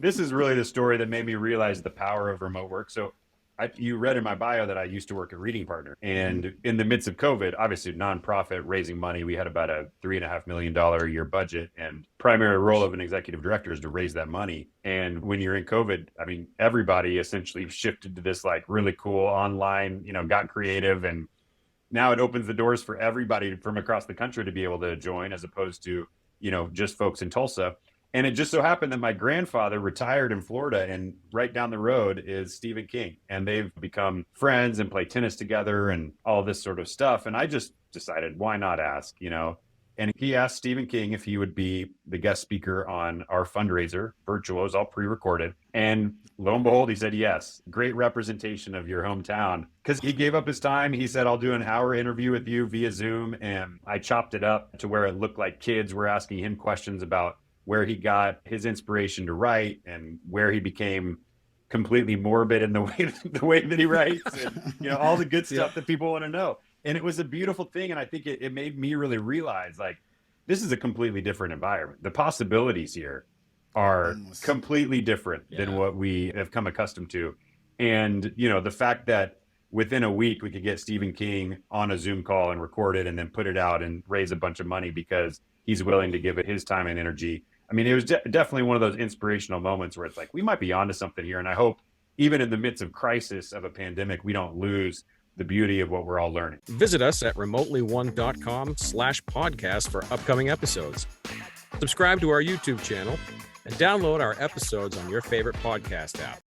This is really the story that made me realize the power of remote work. So you read in my bio that I used to work at Reading Partner. And in the midst of COVID, obviously nonprofit raising money, we had about a $3.5 million a year budget, and primary role of an executive director is to raise that money. And when you're in COVID, I mean, everybody essentially shifted to this like really cool online, got creative, and now it opens the doors for everybody from across the country to be able to join, as opposed to, just folks in Tulsa. And it just so happened that my grandfather retired in Florida, and right down the road is Stephen King. And they've become friends and play tennis together and all this sort of stuff. And I just decided, why not ask, And he asked Stephen King if he would be the guest speaker on our fundraiser. Virtual, it was all pre-recorded. And lo and behold, he said yes. Great representation of your hometown. Because he gave up his time. He said, I'll do an hour interview with you via Zoom. And I chopped it up to where it looked like kids were asking him questions about where he got his inspiration to write and where he became completely morbid in the way that he writes, and all the good stuff that people want to know. And it was a beautiful thing. And I think it made me really realize, like, this is a completely different environment. The possibilities here are completely different than what we have come accustomed to. And, the fact that within a week we could get Stephen King on a Zoom call and record it and then put it out and raise a bunch of money because he's willing to give it his time and energy. I mean, it was definitely one of those inspirational moments where it's like, we might be onto something here. And I hope even in the midst of crisis of a pandemic, we don't lose the beauty of what we're all learning. Visit us at remotelyone.com/podcast for upcoming episodes. Subscribe to our YouTube channel and download our episodes on your favorite podcast app.